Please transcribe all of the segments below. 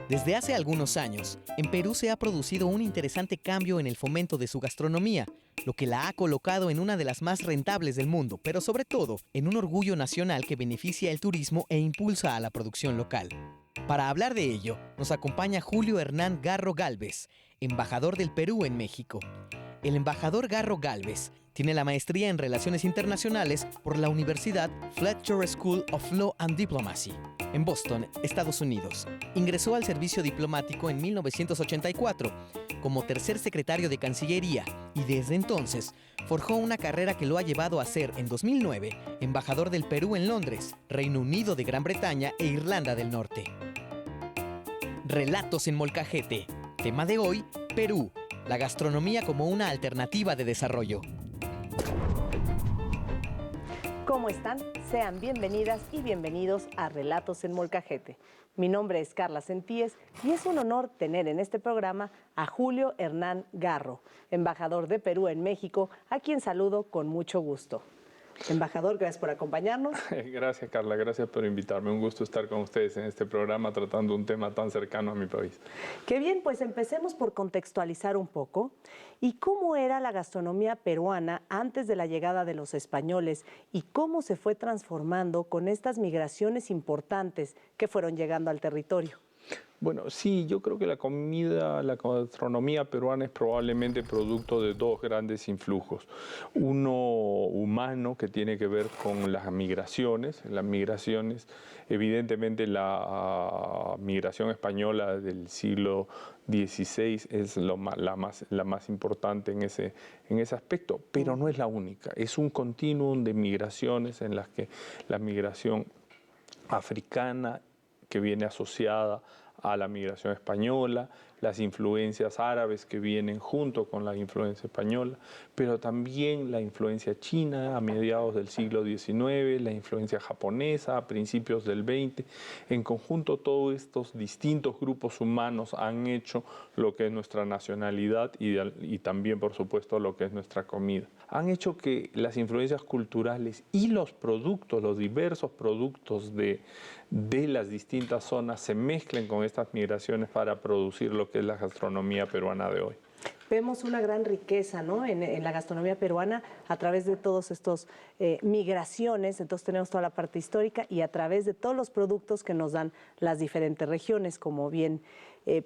Desde hace algunos años, en Perú se ha producido un interesante cambio en el fomento de su gastronomía, lo que la ha colocado en una de las más rentables del mundo, pero sobre todo en un orgullo nacional que beneficia el turismo e impulsa a la producción local. Para hablar de ello, nos acompaña Julio Hernán Garro Gálvez, embajador del Perú en México. El embajador Garro Gálvez tiene la maestría en Relaciones Internacionales por la Universidad Fletcher School of Law and Diplomacy, en Boston, Estados Unidos. Ingresó al servicio diplomático en 1984 como tercer secretario de Cancillería y desde entonces forjó una carrera que lo ha llevado a ser, en 2009, embajador del Perú en Londres, Reino Unido de Gran Bretaña e Irlanda del Norte. Relatos en Molcajete. Tema de hoy, Perú. La gastronomía como una alternativa de desarrollo. ¿Cómo están? Sean bienvenidas y bienvenidos a Relatos en Molcajete. Mi nombre es Carla Sentíes y es un honor tener en este programa a Julio Hernán Garro, embajador de Perú en México, a quien saludo con mucho gusto. Embajador, gracias por acompañarnos. Gracias, Carla, gracias por invitarme. Un gusto estar con ustedes en este programa tratando un tema tan cercano a mi país. Qué bien, pues empecemos por contextualizar un poco. ¿Y cómo era la gastronomía peruana antes de la llegada de los españoles y cómo se fue transformando con estas migraciones importantes que fueron llegando al territorio? Bueno, sí, yo creo que la gastronomía peruana es probablemente producto de dos grandes influjos. Uno humano, que tiene que ver con las migraciones. Evidentemente la migración española del siglo XVI es la más importante en ese aspecto, pero no es la única. Es un continuum de migraciones en las que la migración africana, que viene asociada a la migración española, las influencias árabes que vienen junto con la influencia española, pero también la influencia china a mediados del siglo XIX, la influencia japonesa a principios del XX. En conjunto, todos estos distintos grupos humanos han hecho lo que es nuestra nacionalidad y también, por supuesto, lo que es nuestra comida. Han hecho que las influencias culturales y los diversos productos de las distintas zonas se mezclen con estas migraciones para producir lo que es la gastronomía peruana de hoy. Vemos una gran riqueza, ¿no?, en la gastronomía peruana a través de todos estos migraciones. Entonces tenemos toda la parte histórica y a través de todos los productos que nos dan las diferentes regiones, como bien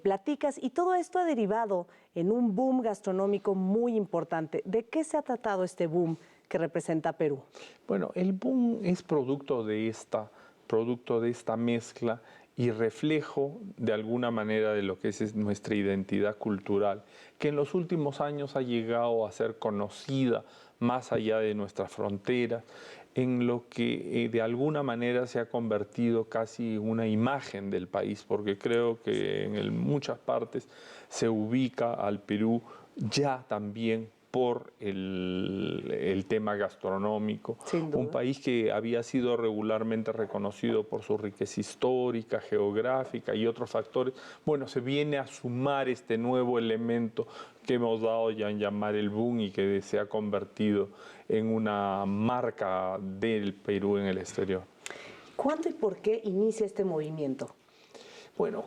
platicas. Y todo esto ha derivado en un boom gastronómico muy importante. ¿De qué se ha tratado este boom que representa Perú? Bueno, el boom es producto de esta mezcla y reflejo de alguna manera de lo que es nuestra identidad cultural, que en los últimos años ha llegado a ser conocida más allá de nuestras fronteras, en lo que de alguna manera se ha convertido casi en una imagen del país, porque creo que en muchas partes se ubica al Perú ya también por el tema gastronómico, un país que había sido regularmente reconocido por su riqueza histórica, geográfica y otros factores. Bueno, se viene a sumar este nuevo elemento que hemos dado ya en llamar el boom y que se ha convertido en una marca del Perú en el exterior. ¿Cuándo y por qué inicia este movimiento? Bueno,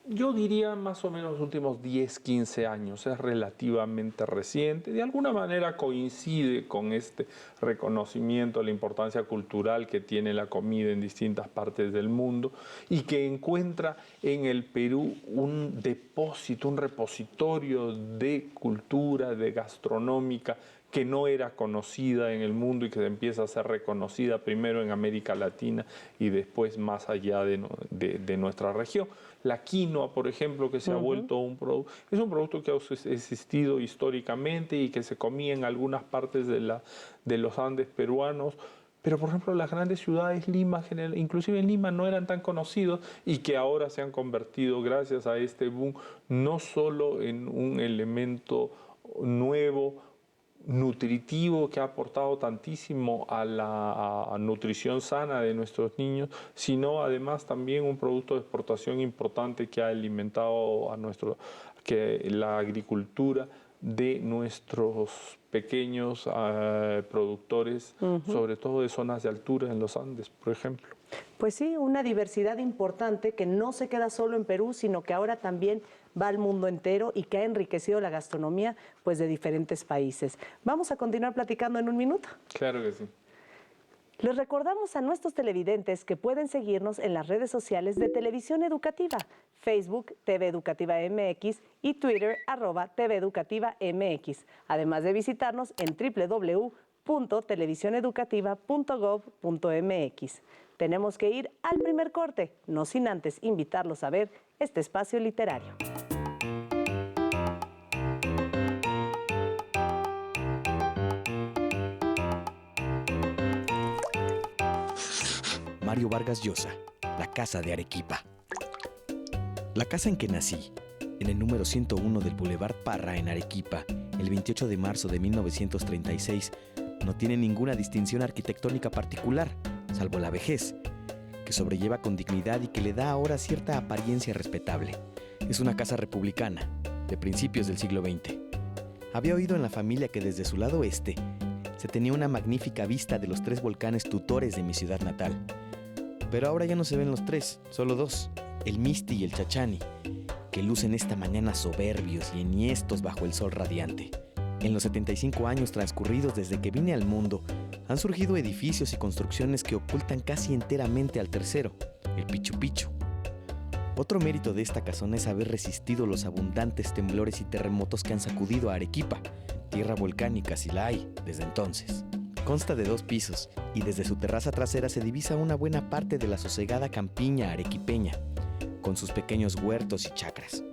yo diría más o menos los últimos 10, 15 años, es relativamente reciente, de alguna manera coincide con este reconocimiento de la importancia cultural que tiene la comida en distintas partes del mundo y que encuentra en el Perú un depósito, un repositorio de cultura, de gastronómica, que no era conocida en el mundo y que empieza a ser reconocida primero en América Latina y después más allá de nuestra región. La quinoa, por ejemplo, que se ha vuelto es un producto que ha existido históricamente y que se comía en algunas partes de los Andes peruanos, pero por ejemplo las grandes ciudades, Lima, inclusive en Lima, no eran tan conocidos y que ahora se han convertido, gracias a este boom, no solo en un elemento nuevo, nutritivo, que ha aportado tantísimo a la nutrición sana de nuestros niños, sino además también un producto de exportación importante que ha alimentado que la agricultura de nuestros pequeños productores, sobre todo de zonas de altura en los Andes, por ejemplo. Pues sí, una diversidad importante que no se queda solo en Perú, sino que ahora también va al mundo entero y que ha enriquecido la gastronomía pues, de diferentes países. Vamos a continuar platicando en un minuto. Claro que sí. Les recordamos a nuestros televidentes que pueden seguirnos en las redes sociales de Televisión Educativa, Facebook TV Educativa MX y Twitter @TV Educativa MX, además de visitarnos en www.televisioneducativa.gov.mx. Tenemos que ir al primer corte, no sin antes invitarlos a ver este espacio literario. Mario Vargas Llosa, La Casa de Arequipa. La casa en que nací, en el número 101 del Boulevard Parra en Arequipa, el 28 de marzo de 1936, no tiene ninguna distinción arquitectónica particular, salvo la vejez, que sobrelleva con dignidad y que le da ahora cierta apariencia respetable. Es una casa republicana, de principios del siglo XX. Había oído en la familia que desde su lado este se tenía una magnífica vista de los 3 volcanes tutores de mi ciudad natal. Pero ahora ya no se ven los 3, solo 2, el Misti y el Chachani, que lucen esta mañana soberbios y enhiestos bajo el sol radiante. En los 75 años transcurridos desde que vine al mundo, han surgido edificios y construcciones que ocultan casi enteramente al tercero, el Pichu Pichu. Otro mérito de esta casona es haber resistido los abundantes temblores y terremotos que han sacudido a Arequipa, tierra volcánica si la hay desde entonces. Consta de 2 pisos y desde su terraza trasera se divisa una buena parte de la sosegada campiña arequipeña, con sus pequeños huertos y chacras.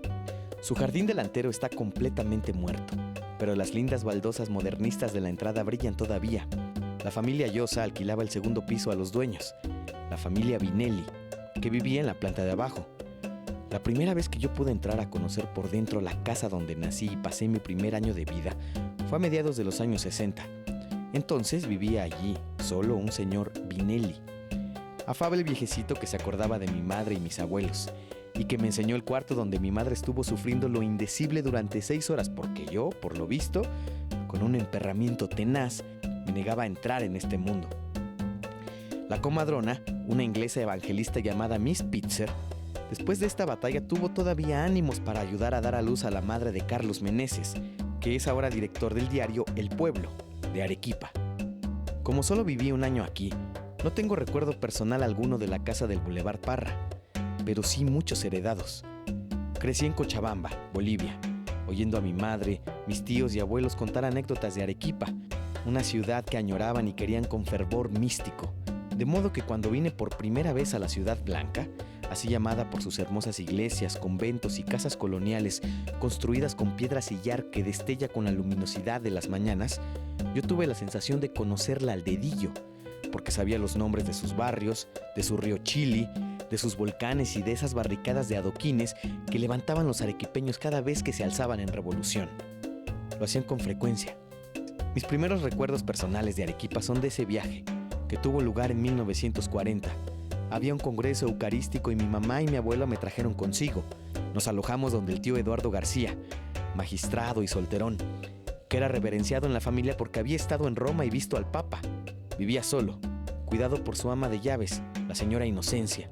Su jardín delantero está completamente muerto, pero las lindas baldosas modernistas de la entrada brillan todavía. La familia Llosa alquilaba el 2º piso a los dueños, la familia Vinelli, que vivía en la planta de abajo. La primera vez que yo pude entrar a conocer por dentro la casa donde nací y pasé mi primer año de vida fue a mediados de los años 60. Entonces vivía allí solo un señor Vinelli, afable viejecito que se acordaba de mi madre y mis abuelos, y que me enseñó el cuarto donde mi madre estuvo sufriendo lo indecible durante 6 horas porque yo, por lo visto, con un emperramiento tenaz, me negaba a entrar en este mundo. La comadrona, una inglesa evangelista llamada Miss Pitzer, después de esta batalla tuvo todavía ánimos para ayudar a dar a luz a la madre de Carlos Meneses, que es ahora director del diario El Pueblo, de Arequipa. Como solo viví un año aquí, no tengo recuerdo personal alguno de la casa del Boulevard Parra, pero sí muchos heredados. Crecí en Cochabamba, Bolivia, oyendo a mi madre, mis tíos y abuelos contar anécdotas de Arequipa, una ciudad que añoraban y querían con fervor místico, de modo que cuando vine por primera vez a la Ciudad Blanca, así llamada por sus hermosas iglesias, conventos y casas coloniales construidas con piedra sillar que destella con la luminosidad de las mañanas, yo tuve la sensación de conocerla al dedillo, porque sabía los nombres de sus barrios, de su río Chili, de sus volcanes y de esas barricadas de adoquines que levantaban los arequipeños cada vez que se alzaban en revolución. Lo hacían con frecuencia. Mis primeros recuerdos personales de Arequipa son de ese viaje, que tuvo lugar en 1940. Había un congreso eucarístico y mi mamá y mi abuelo me trajeron consigo. Nos alojamos donde el tío Eduardo García, magistrado y solterón, que era reverenciado en la familia porque había estado en Roma y visto al Papa. Vivía solo, cuidado por su ama de llaves, la señora Inocencia,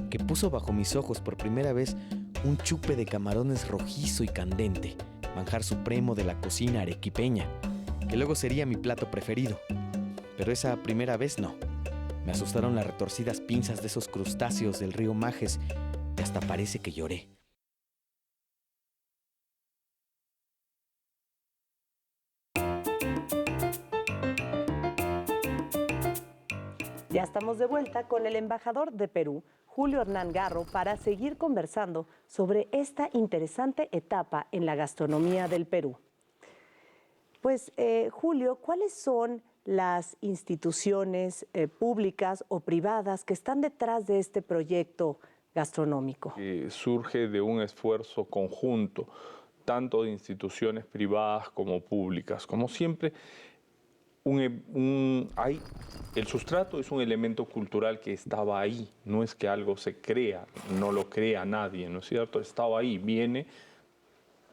que puso bajo mis ojos por primera vez un chupe de camarones rojizo y candente, manjar supremo de la cocina arequipeña, que luego sería mi plato preferido. Pero esa primera vez no. Me asustaron las retorcidas pinzas de esos crustáceos del río Majes y hasta parece que lloré. Ya estamos de vuelta con el embajador de Perú, Julio Hernán Garro, para seguir conversando sobre esta interesante etapa en la gastronomía del Perú. Pues, Julio, ¿cuáles son las instituciones públicas o privadas que están detrás de este proyecto gastronómico? Surge de un esfuerzo conjunto, tanto de instituciones privadas como públicas. Como siempre, el sustrato es un elemento cultural que estaba ahí, no es que algo se crea, no lo crea nadie, ¿no es cierto? Estaba ahí, viene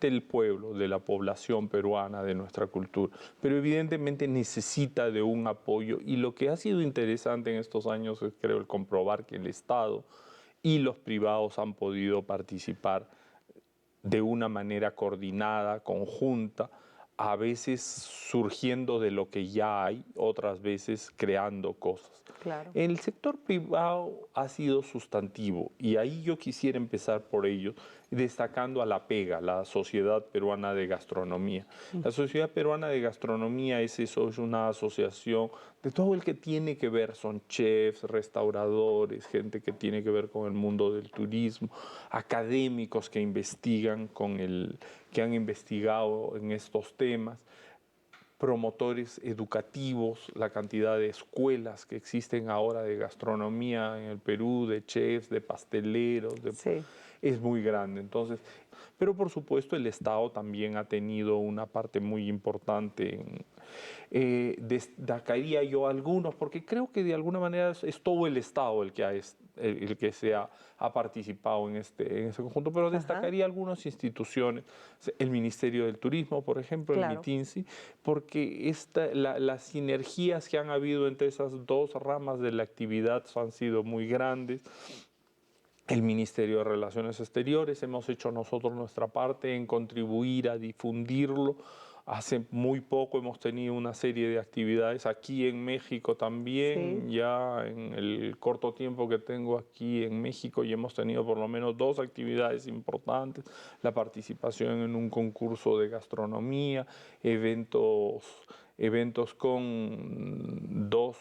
del pueblo, de la población peruana, de nuestra cultura, pero evidentemente necesita de un apoyo, y lo que ha sido interesante en estos años es, creo, el comprobar que el Estado y los privados han podido participar de una manera coordinada, conjunta, a veces surgiendo de lo que ya hay, otras veces creando cosas. Claro. El sector privado ha sido sustantivo, y ahí yo quisiera empezar por ello, destacando a la PEGA, la Sociedad Peruana de Gastronomía. La Sociedad Peruana de Gastronomía es eso, es una asociación de todo el que tiene que ver, son chefs, restauradores, gente que tiene que ver con el mundo del turismo, académicos que investigan que han investigado en estos temas, promotores educativos, la cantidad de escuelas que existen ahora de gastronomía en el Perú, de chefs, de pasteleros, Sí. es muy grande. Entonces, pero por supuesto el Estado también ha tenido una parte muy importante. Destacaría yo algunos, porque creo que de alguna manera es todo el Estado el que ha participado en ese conjunto, pero destacaría algunas instituciones, el Ministerio del Turismo, por ejemplo, Claro. el MITINSI, porque las sinergias que han habido entre esas dos ramas de la actividad han sido muy grandes. El Ministerio de Relaciones Exteriores, hemos hecho nosotros nuestra parte en contribuir a difundirlo. Hace muy poco hemos tenido una serie de actividades aquí en México también, Sí. ya en el corto tiempo que tengo aquí en México, y hemos tenido por lo menos 2 actividades importantes: la participación en un concurso de gastronomía, eventos con 2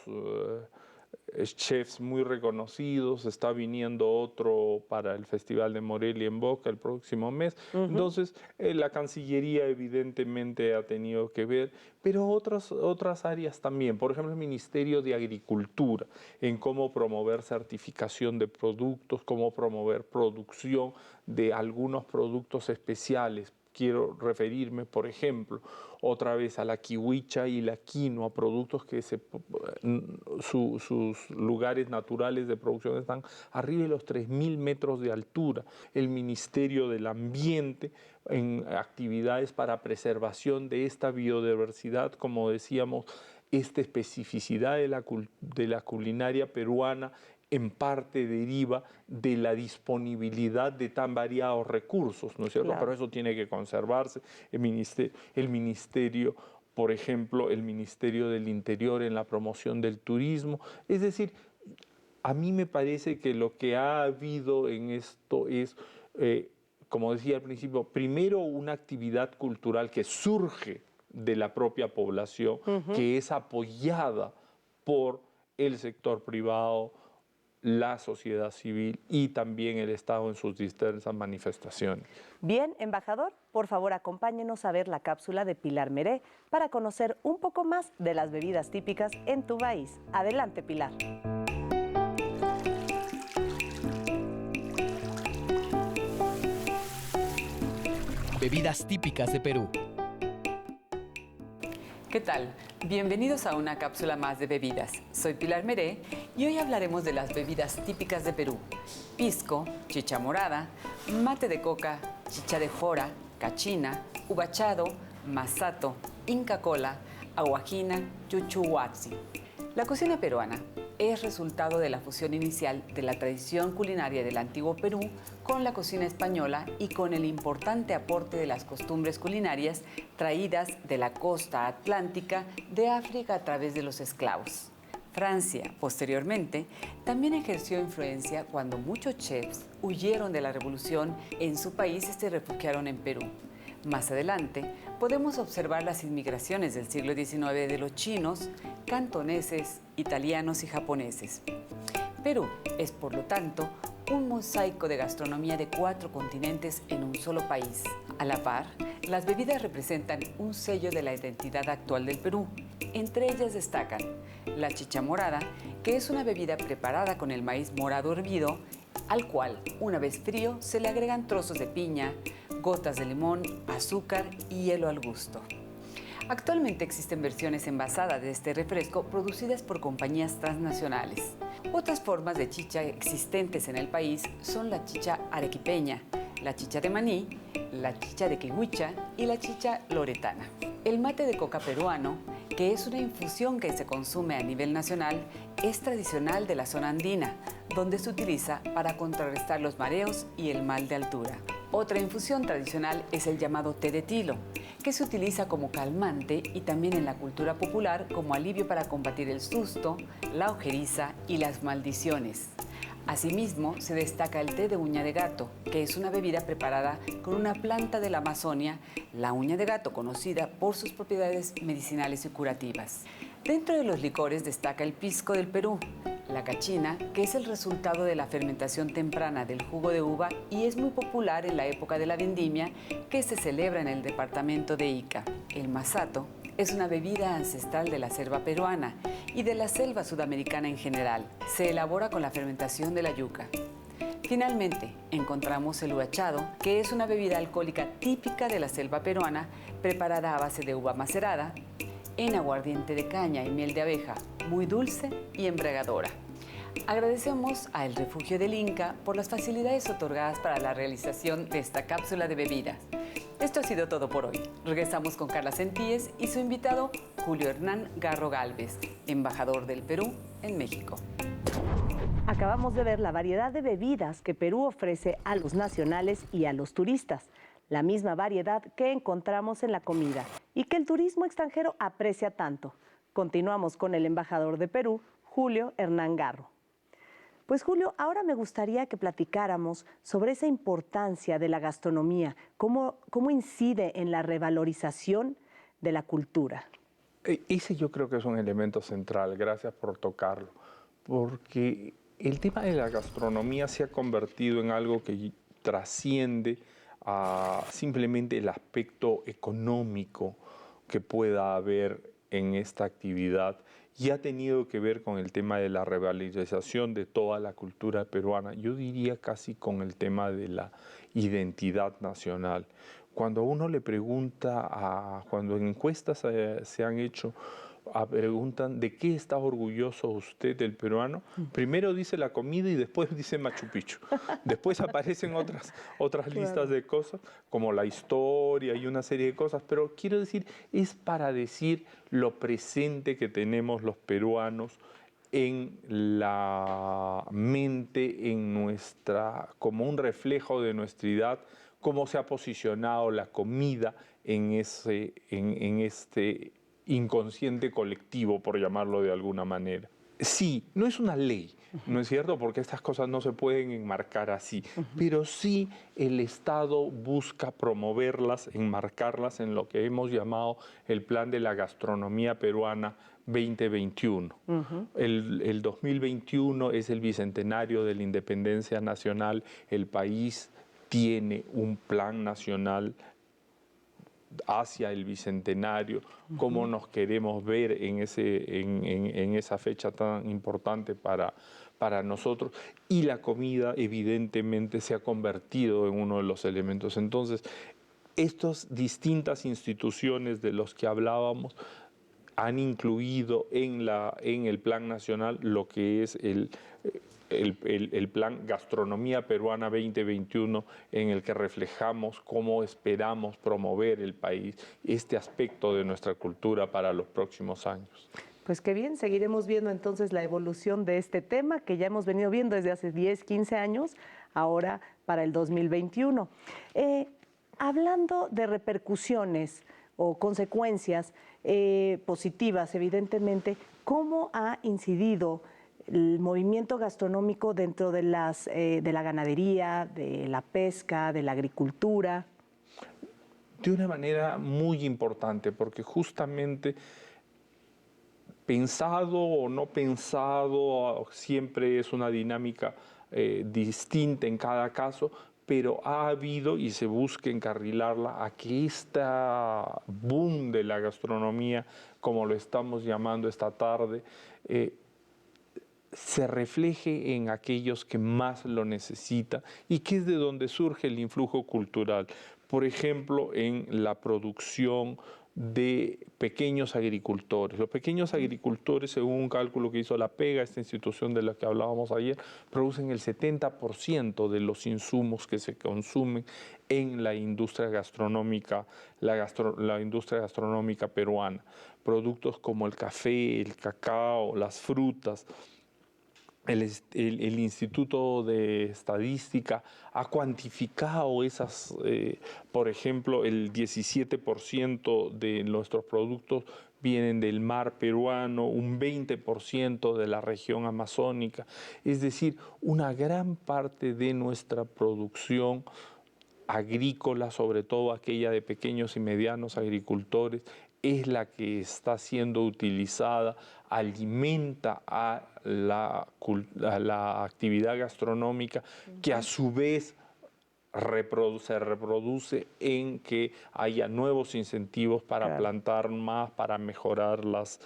chefs muy reconocidos, está viniendo otro para el Festival de Morelia en Boca el próximo mes. Entonces, la Cancillería evidentemente ha tenido que ver, pero otras áreas también. Por ejemplo, el Ministerio de Agricultura, en cómo promover certificación de productos, cómo promover producción de algunos productos especiales. Quiero referirme, por ejemplo, otra vez a la kiwicha y la quinoa, productos que sus lugares naturales de producción están arriba de los 3.000 metros de altura. El Ministerio del Ambiente, en actividades para preservación de esta biodiversidad, como decíamos, esta especificidad de la culinaria peruana en parte deriva de la disponibilidad de tan variados recursos, ¿no es cierto? Claro. Pero eso tiene que conservarse. El ministerio, por ejemplo, el Ministerio del Interior en la promoción del turismo. Es decir, a mí me parece que lo que ha habido en esto es, como decía al principio, primero una actividad cultural que surge de la propia población, que es apoyada por el sector privado, la sociedad civil y también el Estado en sus diversas manifestaciones. Bien, embajador, por favor acompáñenos a ver la cápsula de Pilar Meré para conocer un poco más de las bebidas típicas en tu país. Adelante, Pilar. Bebidas típicas de Perú. ¿Qué tal? Bienvenidos a una cápsula más de bebidas. Soy Pilar Meré y hoy hablaremos de las bebidas típicas de Perú: pisco, chicha morada, mate de coca, chicha de jora, cachina, ubachado, masato, inca cola, aguajina, chuchuhuatzi. La cocina peruana es resultado de la fusión inicial de la tradición culinaria del antiguo Perú con la cocina española y con el importante aporte de las costumbres culinarias traídas de la costa atlántica de África a través de los esclavos. Francia, posteriormente, también ejerció influencia cuando muchos chefs huyeron de la revolución en su país y se refugiaron en Perú. Más adelante, podemos observar las inmigraciones del siglo XIX de los chinos, cantoneses, italianos y japoneses. Perú es, por lo tanto, un mosaico de gastronomía de 4 continentes en un solo país. A la par, las bebidas representan un sello de la identidad actual del Perú. Entre ellas destacan la chicha morada, que es una bebida preparada con el maíz morado hervido, al cual, una vez frío, se le agregan trozos de piña, gotas de limón, azúcar y hielo al gusto. Actualmente existen versiones envasadas de este refresco producidas por compañías transnacionales. Otras formas de chicha existentes en el país son la chicha arequipeña, la chicha de maní, la chicha de kiwicha y la chicha loretana. El mate de coca peruano, que es una infusión que se consume a nivel nacional, es tradicional de la zona andina, donde se utiliza para contrarrestar los mareos y el mal de altura. Otra infusión tradicional es el llamado té de tilo, que se utiliza como calmante y también en la cultura popular como alivio para combatir el susto, la ojeriza y las maldiciones. Asimismo, se destaca el té de uña de gato, que es una bebida preparada con una planta de la Amazonia, la uña de gato, conocida por sus propiedades medicinales y curativas. Dentro de los licores destaca el pisco del Perú, la cachina, que es el resultado de la fermentación temprana del jugo de uva y es muy popular en la época de la vendimia, que se celebra en el departamento de Ica. El masato es una bebida ancestral de la selva peruana y de la selva sudamericana en general. Se elabora con la fermentación de la yuca. Finalmente, encontramos el huachado, que es una bebida alcohólica típica de la selva peruana, preparada a base de uva macerada, en aguardiente de caña y miel de abeja, muy dulce y embriagadora. Agradecemos a El Refugio del Inca por las facilidades otorgadas para la realización de esta cápsula de bebidas. Esto ha sido todo por hoy. Regresamos con Carla Sentíes y su invitado Julio Hernán Garro Galvez, embajador del Perú en México. Acabamos de ver la variedad de bebidas que Perú ofrece a los nacionales y a los turistas, la misma variedad que encontramos en la comida y que el turismo extranjero aprecia tanto. Continuamos con el embajador de Perú, Julio Hernán Garro. Pues Julio, ahora me gustaría que platicáramos sobre esa importancia de la gastronomía, cómo incide en la revalorización de la cultura. Ese yo creo que es un elemento central, gracias por tocarlo, porque el tema de la gastronomía se ha convertido en algo que trasciende a simplemente el aspecto económico que pueda haber en esta actividad y ha tenido que ver con el tema de la revalorización de toda la cultura peruana, yo diría casi con el tema de la identidad nacional. Cuando a uno le pregunta, cuando en encuestas se han hecho, preguntan de qué está orgulloso usted del peruano, primero dice la comida y después dice Machu Picchu. Después aparecen otras listas de cosas, como la historia y una serie de cosas, pero quiero decir, es para decir lo presente que tenemos los peruanos en la mente, como un reflejo de nuestra edad, cómo se ha posicionado la comida en este inconsciente colectivo, por llamarlo de alguna manera. Sí, no es una ley, ¿no es cierto? Porque estas cosas no se pueden enmarcar así, pero sí el Estado busca promoverlas, enmarcarlas en lo que hemos llamado el Plan de la Gastronomía Peruana 2021. El 2021 es el bicentenario de la independencia nacional, el país tiene un plan nacional hacia el bicentenario, cómo nos queremos ver en esa fecha tan importante para nosotros, y la comida evidentemente se ha convertido en uno de los elementos. Entonces, estas distintas instituciones de los que hablábamos han incluido en el Plan Nacional lo que es el Plan Gastronomía Peruana 2021, en el que reflejamos cómo esperamos promover el país, este aspecto de nuestra cultura para los próximos años. Pues qué bien, seguiremos viendo entonces la evolución de este tema que ya hemos venido viendo desde hace 10, 15 años, ahora para el 2021. Hablando de repercusiones o consecuencias positivas, evidentemente, ¿cómo ha incidido el movimiento gastronómico dentro de la ganadería, de la pesca, de la agricultura? De una manera muy importante, porque justamente pensado o no pensado, siempre es una dinámica distinta en cada caso, pero ha habido y se busca encarrilarla a que esta boom de la gastronomía, como lo estamos llamando esta tarde, se refleje en aquellos que más lo necesitan y que es de donde surge el influjo cultural. Por ejemplo, en la producción de pequeños agricultores. Los pequeños agricultores, según un cálculo que hizo la PEGA, esta institución de la que hablábamos ayer, producen el 70% de los insumos que se consumen en la industria gastronómica, la industria gastronómica peruana. Productos como el café, el cacao, las frutas. El Instituto de Estadística ha cuantificado esas, por ejemplo, el 17% de nuestros productos vienen del mar peruano, un 20% de la región amazónica. Es decir, una gran parte de nuestra producción agrícola, sobre todo aquella de pequeños y medianos agricultores, es la que está siendo utilizada, alimenta a la actividad gastronómica, que a su vez se reproduce en que haya nuevos incentivos para plantar más, para mejorar los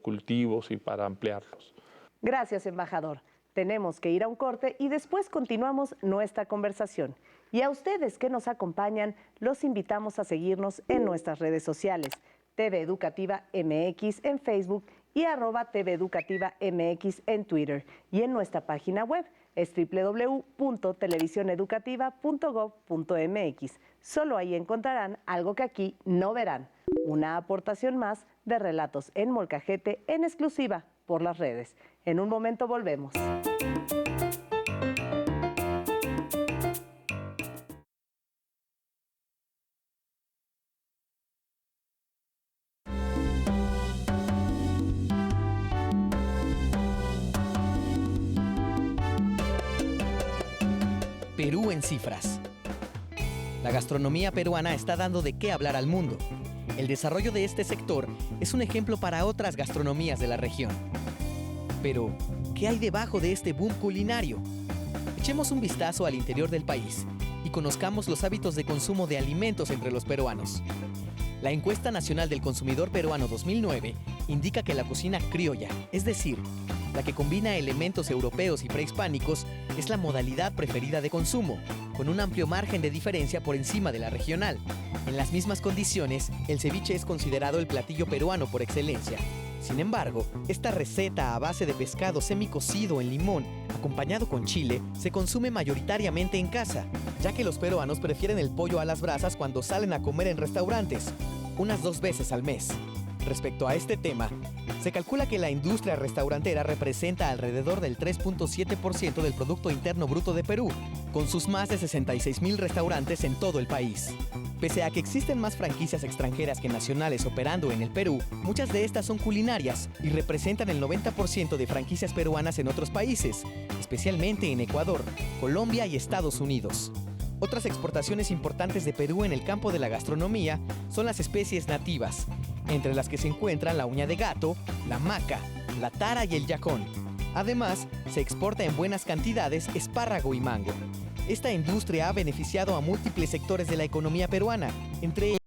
cultivos y para ampliarlos. Gracias, embajador. Tenemos que ir a un corte y después continuamos nuestra conversación. Y a ustedes que nos acompañan, los invitamos a seguirnos en nuestras redes sociales, TV Educativa MX en Facebook y @TVEducativamx en Twitter. Y en nuestra página web es www.televisioneducativa.gov.mx. Solo ahí encontrarán algo que aquí no verán, una aportación más de relatos en molcajete en exclusiva por las redes. En un momento volvemos. Perú en cifras. La gastronomía peruana está dando de qué hablar al mundo. El desarrollo de este sector es un ejemplo para otras gastronomías de la región. Pero, ¿qué hay debajo de este boom culinario? Echemos un vistazo al interior del país y conozcamos los hábitos de consumo de alimentos entre los peruanos. La Encuesta Nacional del Consumidor Peruano 2009 indica que la cocina criolla, es decir, la que combina elementos europeos y prehispánicos, es la modalidad preferida de consumo, con un amplio margen de diferencia por encima de la regional. En las mismas condiciones, el ceviche es considerado el platillo peruano por excelencia. Sin embargo, esta receta a base de pescado semicocido en limón, acompañado con chile, se consume mayoritariamente en casa, ya que los peruanos prefieren el pollo a las brasas cuando salen a comer en restaurantes, unas 2 veces al mes. Respecto a este tema, se calcula que la industria restaurantera representa alrededor del 3.7% del Producto Interno Bruto de Perú, con sus más de 66,000 restaurantes en todo el país. Pese a que existen más franquicias extranjeras que nacionales operando en el Perú, muchas de estas son culinarias y representan el 90% de franquicias peruanas en otros países, especialmente en Ecuador, Colombia y Estados Unidos. Otras exportaciones importantes de Perú en el campo de la gastronomía son las especies nativas, entre las que se encuentran la uña de gato, la maca, la tara y el yacón. Además, se exporta en buenas cantidades espárrago y mango. Esta industria ha beneficiado a múltiples sectores de la economía peruana, entre